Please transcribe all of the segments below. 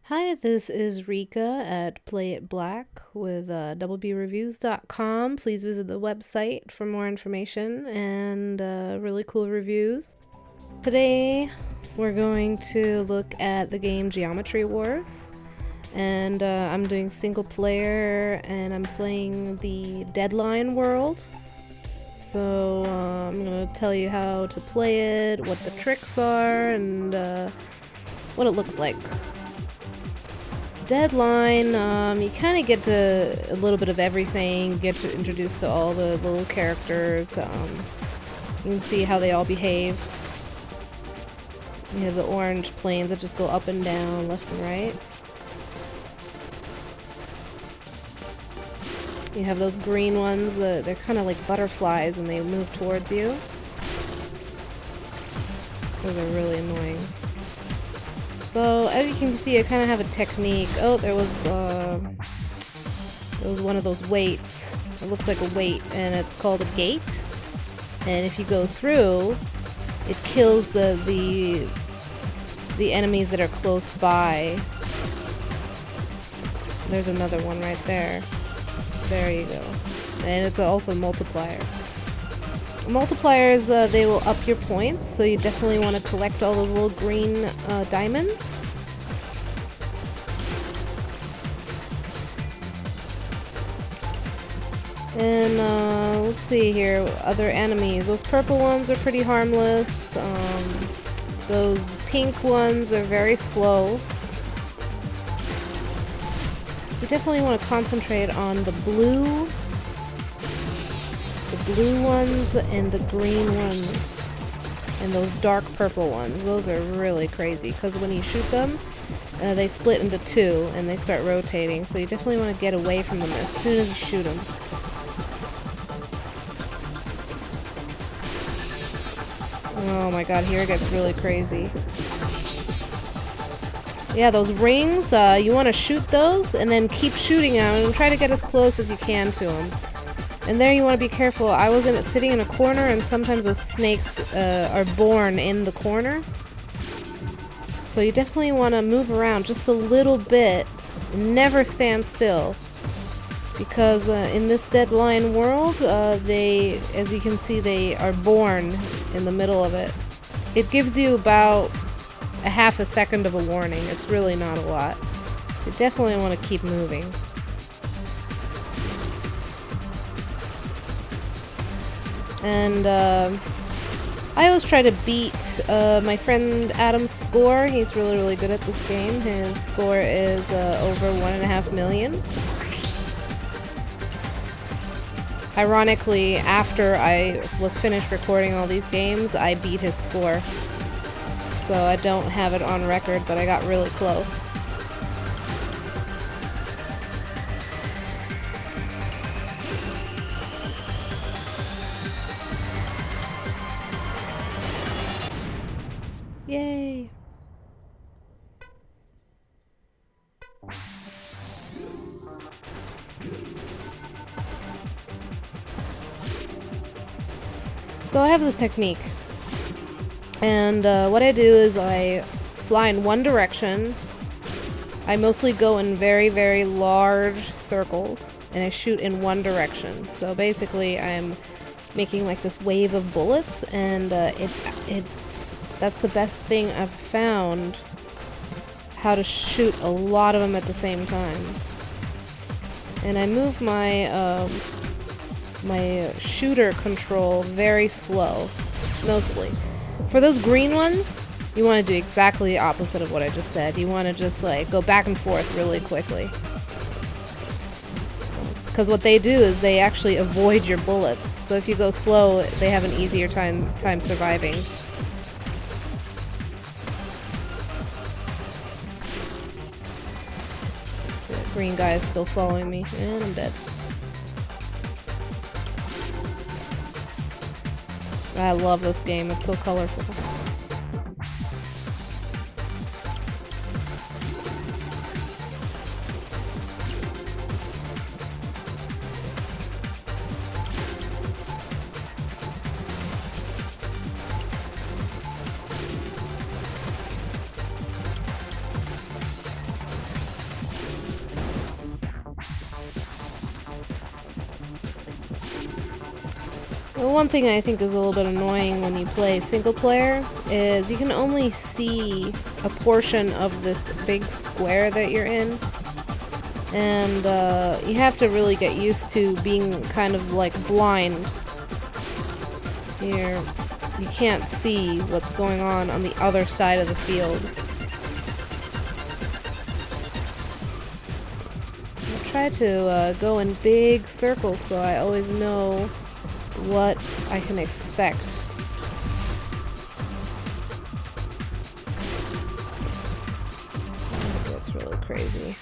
Hi, this is Rika at Play It Black with doublebreviews.com. Please visit the website for more information and really cool reviews. Today, we're going to look at the game Geometry Wars. And I'm doing single player and I'm playing the Deadline world. So I'm going to tell you how to play it, what the tricks are, and what it looks like. Deadline, you kind of get to a little bit of everything, get introduced to all the little characters. You can see how they all behave. You have the orange planes that just go up and down, left and right. You have those green ones, they're kind of like butterflies and they move towards you. Those are really annoying. So, as you can see, I kind of have a technique. Oh, there was one of those weights. It looks like a weight, and it's called a gate. And if you go through, it kills the enemies that are close by. There's another one right there. There you go. And it's also a multiplier. Multipliers, they will up your points, so you definitely want to collect all those little green diamonds. And let's see here, other enemies. Those purple ones are pretty harmless. Those pink ones are very slow. So you definitely want to concentrate on the blue ones and the green ones and those dark purple ones. Those are really crazy because when you shoot them, they split into two and they start rotating, so you definitely want to get away from them as soon as you shoot them. Oh my god, here it gets really crazy. Yeah, those rings, you want to shoot those and then keep shooting them and try to get as close as you can to them. And there you want to be careful. I was sitting in a corner, and sometimes those snakes are born in the corner. So you definitely want to move around just a little bit. Never stand still. Because in this Deadline world, they, as you can see, they are born in the middle of it. It gives you about a half a second of a warning. It's really not a lot. So you definitely want to keep moving. And I always try to beat my friend Adam's score. He's really, really good at this game. His score is over 1.5 million. Ironically, after I was finished recording all these games, I beat his score. So I don't have it on record, but I got really close. Yay! So I have this technique, and what I do is I fly in one direction. I mostly go in very, very large circles, and I shoot in one direction. So basically I'm making like this wave of bullets, and that's the best thing I've found, how to shoot a lot of them at the same time. And I move my my shooter control very slow, mostly. For those green ones, you want to do exactly the opposite of what I just said. You want to just like go back and forth really quickly. Because what they do is they actually avoid your bullets. So if you go slow, they have an easier time surviving. The green guy is still following me, and I'm dead. I love this game, it's so colorful. one thing I think is a little bit annoying when you play single player is you can only see a portion of this big square that you're in. And you have to really get used to being kind of like blind. You can't see what's going on the other side of the field. I try to go in big circles so I always know what I can expect. That's really crazy.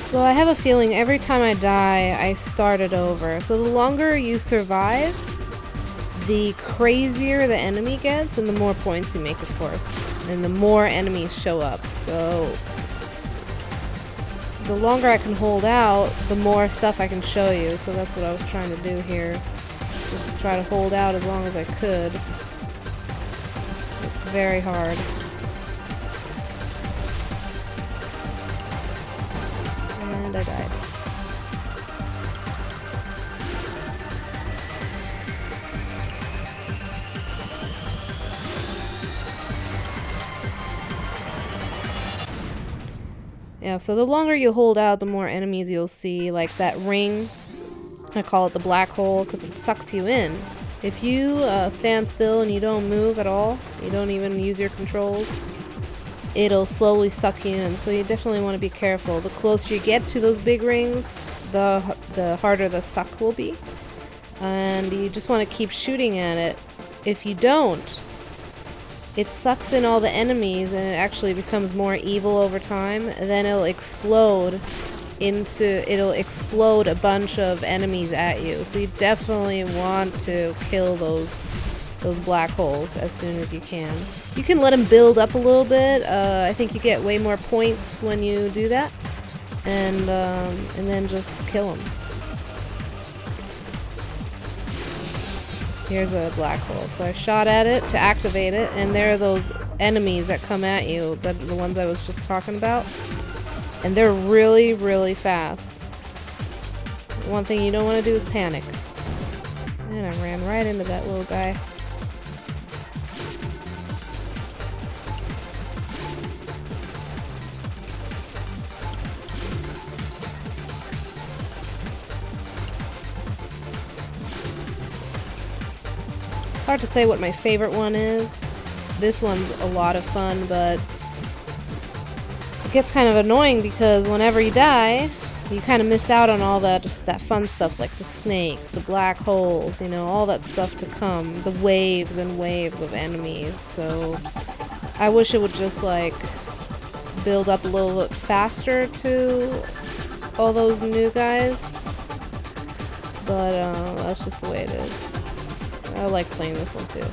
So I have a feeling every time I die, I start it over. So the longer you survive, the crazier the enemy gets, and the more points you make, of course. And the more enemies show up. So the longer I can hold out, the more stuff I can show you. So that's what I was trying to do here. Just to try to hold out as long as I could. It's very hard. And I died. Yeah, so the longer you hold out, the more enemies you'll see. Like that ring, I call it the black hole because it sucks you in. If you stand still and you don't move at all, you don't even use your controls, it'll slowly suck you in. So you definitely want to be careful. The closer you get to those big rings, the harder the suck will be. And you just want to keep shooting at it. If you don't, it sucks in all the enemies and it actually becomes more evil over time. And then it'll explode a bunch of enemies at you. So you definitely want to kill those black holes as soon as you can. You can let them build up a little bit. I think you get way more points when you do that. And then just kill them. Here's a black hole. So I shot at it to activate it, and there are those enemies that come at you, the ones I was just talking about. And they're really, really fast. One thing you don't want to do is panic. And I ran right into that little guy. It's hard to say what my favorite one is. This one's a lot of fun, but it gets kind of annoying because whenever you die, you kind of miss out on all that fun stuff like the snakes, the black holes, you know, all that stuff to come, the waves and waves of enemies. So I wish it would just like build up a little bit faster to all those new guys, but that's just the way it is. I like playing this one too.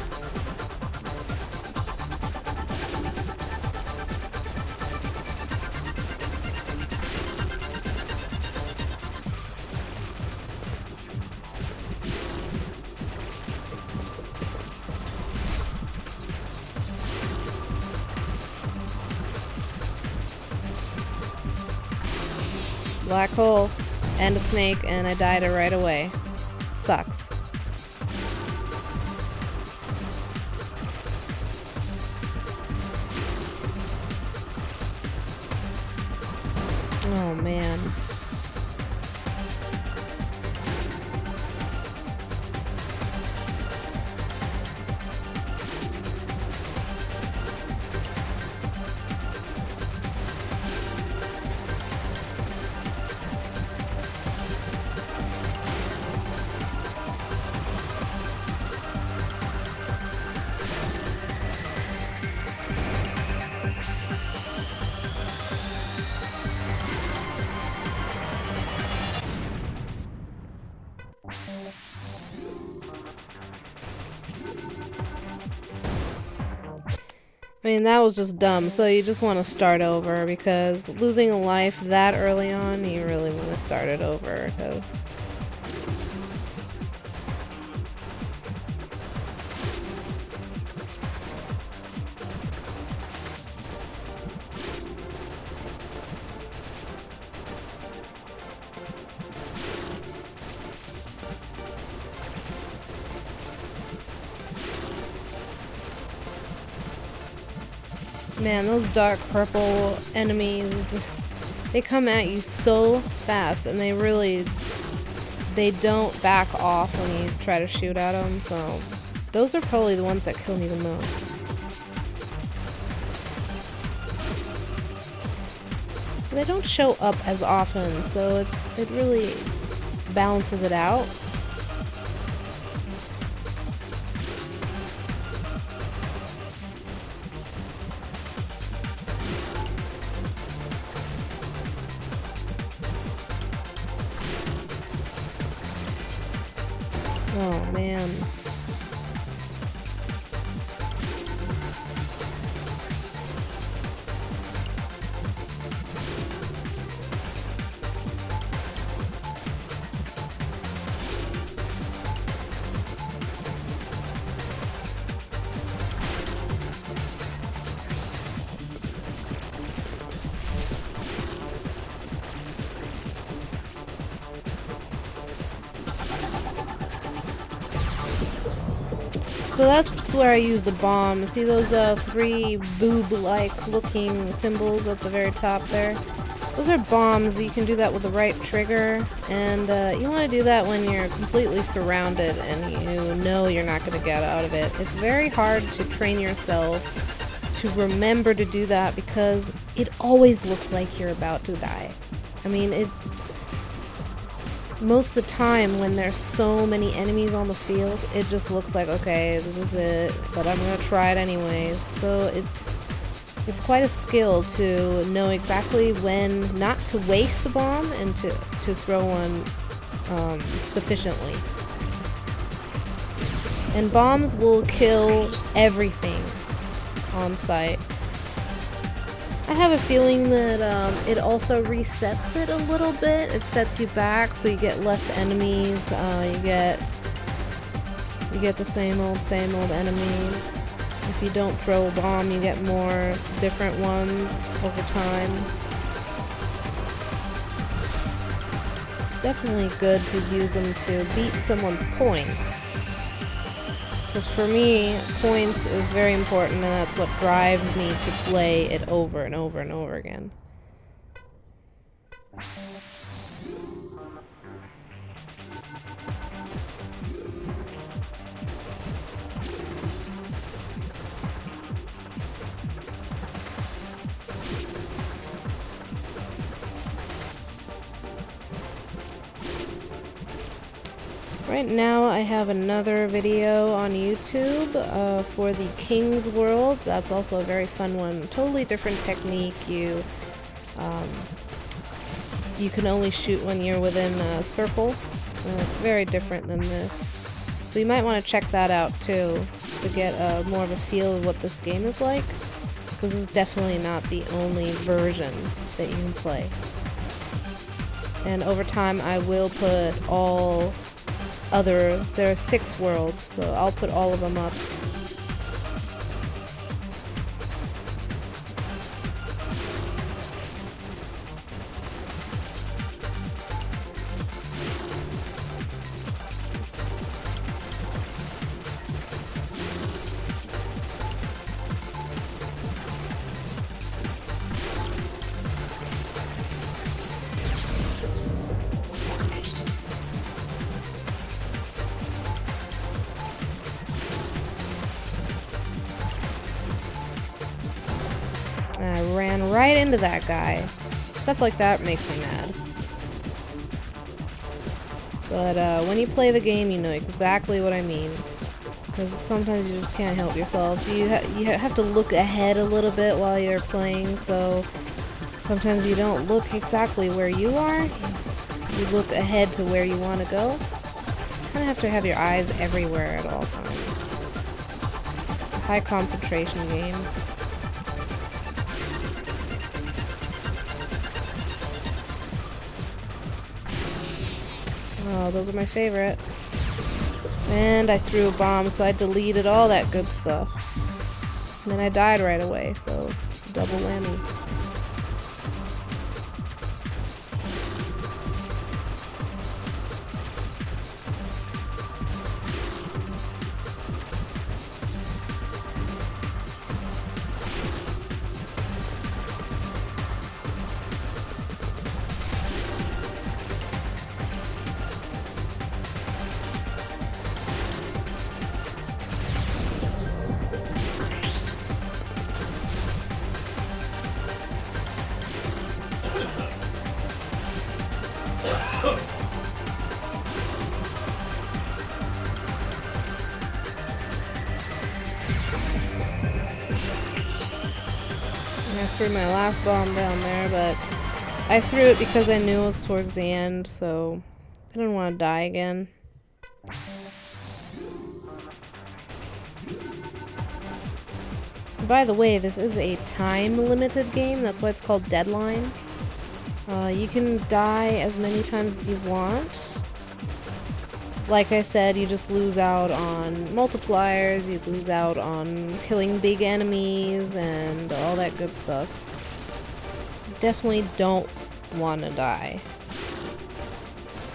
Black hole and a snake, and I died right away. Sucks. Oh man. I mean, that was just dumb, so you just want to start over, because losing a life that early on, you really want to start it over, because... Man, those dark purple enemies, they come at you so fast, and they don't back off when you try to shoot at them, so those are probably the ones that kill me the most. They don't show up as often, so it really balances it out. Oh man. So that's where I use the bomb. See those three boob-like looking symbols at the very top there? Those are bombs. You can do that with the right trigger, and you want to do that when you're completely surrounded and you know you're not going to get out of it. It's very hard to train yourself to remember to do that because it always looks like you're about to die. I mean, most of the time when there's so many enemies on the field, it just looks like, okay, this is it, but I'm gonna try it anyways. So it's quite a skill to know exactly when not to waste the bomb and to throw one sufficiently. And bombs will kill everything on sight. I have a feeling that it also resets it a little bit. It sets you back so you get less enemies. You get the same old enemies. If you don't throw a bomb, you get more different ones over time. It's definitely good to use them to beat someone's points. Because for me, points is very important, and that's what drives me to play it over and over and over again. Right now I have another video on YouTube for the King's World. That's also a very fun one. Totally different technique. You can only shoot when you're within a circle. It's very different than this. So you might want to check that out too to get more of a feel of what this game is like. Because this is definitely not the only version that you can play. And over time I will put all there are 6 worlds, so I'll put all of them up. I ran right into that guy. Stuff like that makes me mad. But when you play the game, you know exactly what I mean. Because sometimes you just can't help yourself. You have to look ahead a little bit while you're playing, so sometimes you don't look exactly where you are. You look ahead to where you want to go. You kind of have to have your eyes everywhere at all times. It's a high concentration game. Oh, those are my favorite. And I threw a bomb, so I deleted all that good stuff. And then I died right away, so double whammy. I threw my last bomb down there, but I threw it because I knew it was towards the end, so I didn't want to die again. By the way, this is a time-limited game, that's why it's called Deadline. You can die as many times as you want. Like I said, you just lose out on multipliers, you lose out on killing big enemies, and all that good stuff. Definitely don't want to die.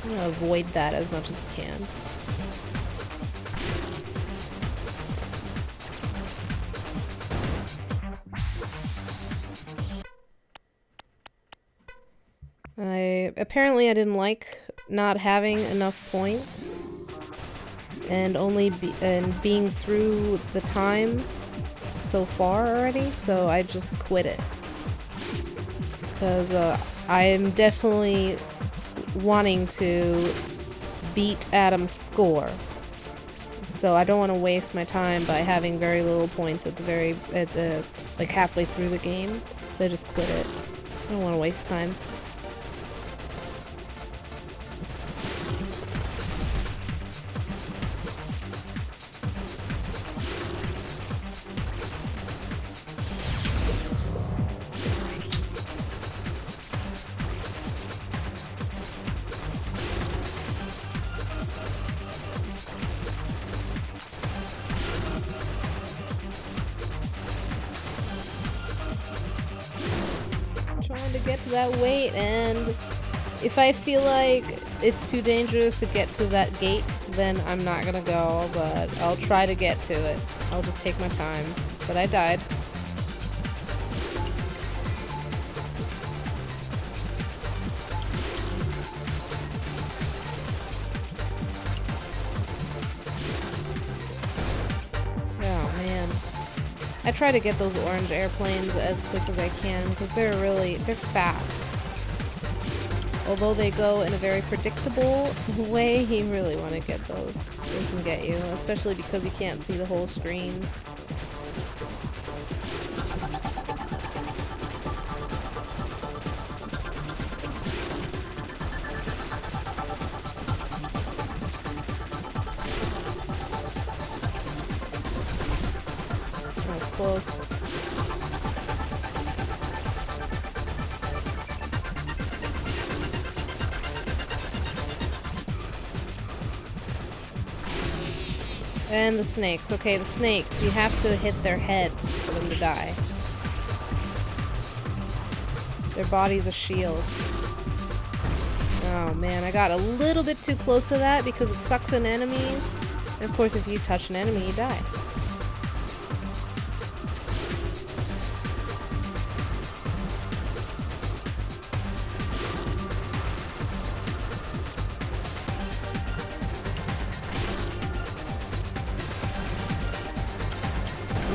I'm gonna avoid that as much as you can. Apparently I didn't like not having enough points and only being through the time so far already, so I just quit it. Because I am definitely wanting to beat Adam's score. So I don't want to waste my time by having very little points at the like halfway through the game. So I just quit it. I don't want to waste time. Trying to get to that weight, and if I feel like it's too dangerous to get to that gate, then I'm not gonna go, but I'll try to get to it. I'll just take my time. But I died. Oh man. I try to get those orange airplanes as quick as I can because they're fast. Although they go in a very predictable way, you really want to get those. They can get you, especially because you can't see the whole screen. That was close. And the snakes. Okay, the snakes. You have to hit their head for them to die. Their body's a shield. Oh man, I got a little bit too close to that because it sucks in enemies. And of course, if you touch an enemy, you die.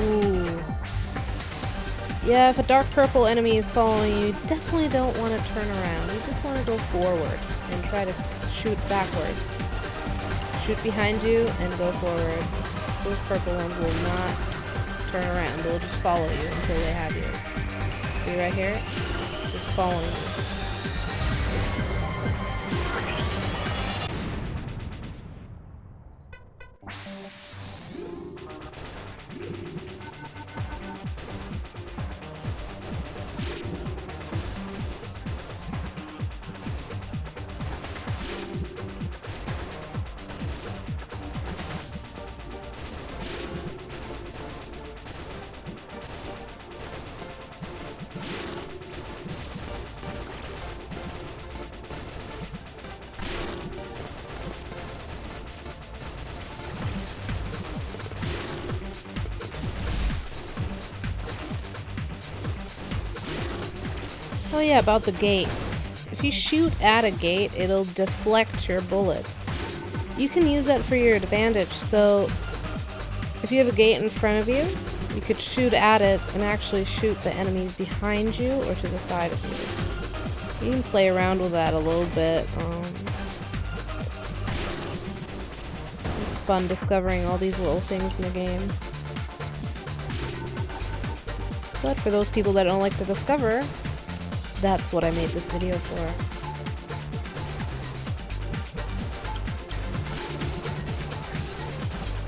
Ooh. Yeah, if a dark purple enemy is following you, you definitely don't want to turn around. You just want to go forward and try to shoot backwards. Shoot behind you and go forward. Those purple ones will not turn around. They'll just follow you until they have you. See right here? Just following you. Oh yeah, about the gates. If you shoot at a gate, it'll deflect your bullets. You can use that for your advantage, so if you have a gate in front of you, you could shoot at it and actually shoot the enemies behind you or to the side of you. You can play around with that a little bit. It's fun discovering all these little things in the game. But for those people that don't like to discover, that's what I made this video for.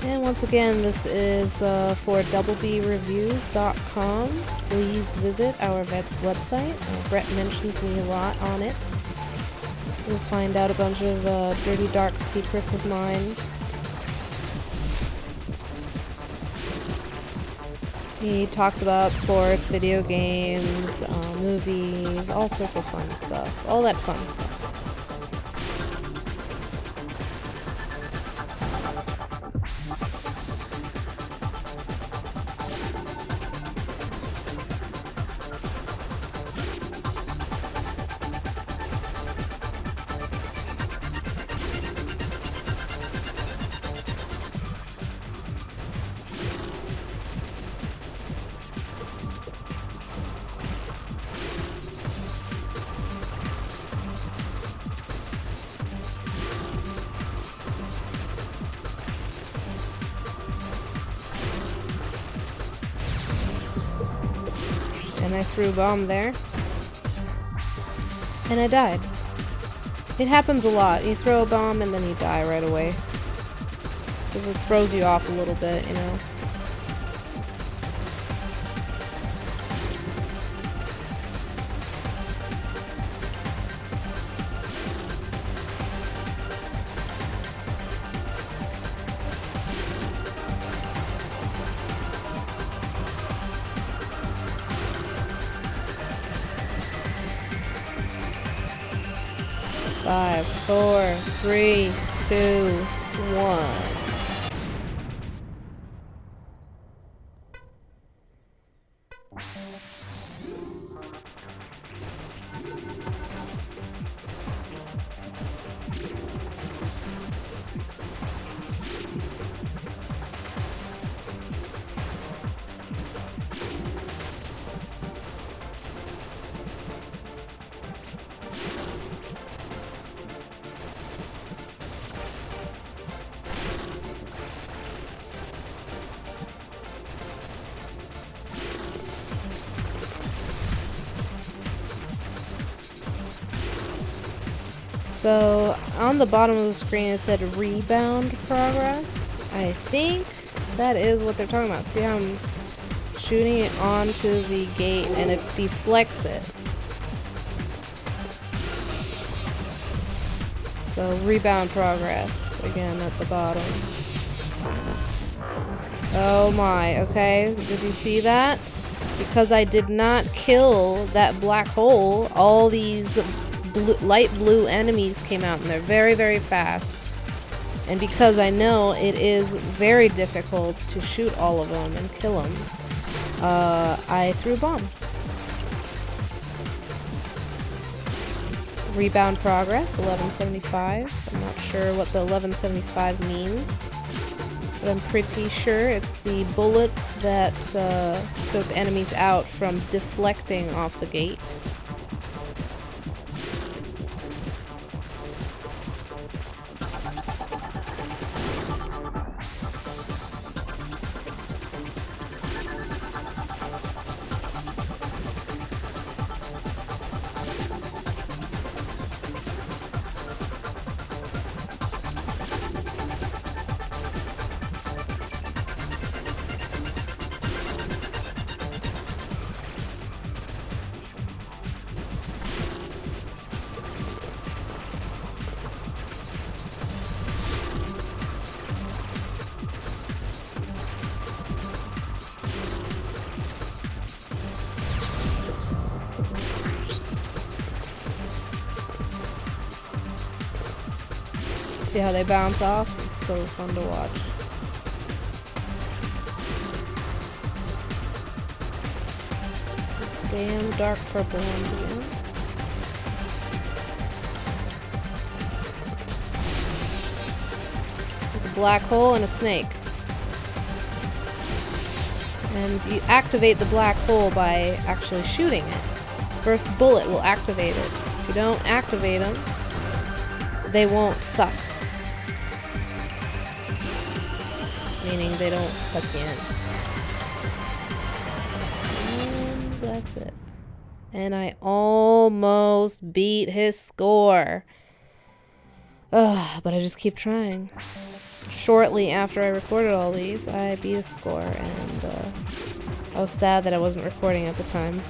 And once again, this is for doublebreeviews.com. Please visit our website. Brett mentions me a lot on it. You'll find out a bunch of dirty, dark secrets of mine. He talks about sports, video games, movies, all sorts of fun stuff. All that fun stuff. And I threw a bomb there. And I died. It happens a lot. You throw a bomb and then you die right away. Because it throws you off a little bit, you know. Five, four, three, two, one. So on the bottom of the screen it said rebound progress. I think that is what they're talking about. See how I'm shooting it onto the gate and it deflects it. So rebound progress again at the bottom. Oh my, okay, did you see that? Because I did not kill that black hole, all these light blue enemies came out, and they're very, very fast. And because I know it is very difficult to shoot all of them and kill them, I threw a bomb. Rebound progress, 1175. I'm not sure what the 1175 means, but I'm pretty sure it's the bullets that took enemies out from deflecting off the gate. See how they bounce off? It's so fun to watch. Damn dark purple ones again. There's a black hole and a snake. And you activate the black hole by actually shooting it. First bullet will activate it. If you don't activate them, they won't suck. Meaning they don't suck you in. that's it. And I almost beat his score. Ugh, but I just keep trying. Shortly after I recorded all these, I beat his score, and I was sad that I wasn't recording at the time.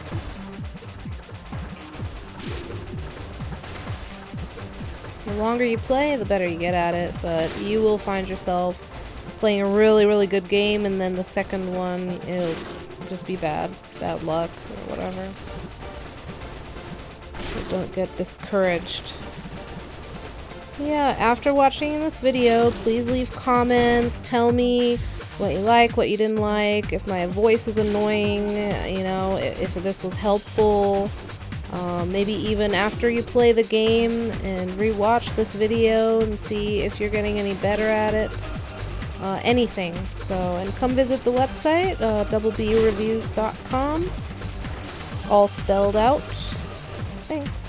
The longer you play, the better you get at it, but you will find yourself playing a really, really good game, and then the second one, it'll just be bad luck, or whatever. So don't get discouraged. So yeah, after watching this video, please leave comments, tell me what you like, what you didn't like, if my voice is annoying, you know, if this was helpful. Maybe even after you play the game and rewatch this video and see if you're getting any better at it. Anything. So, and come visit the website, doublebureviews.com, all spelled out. Thanks.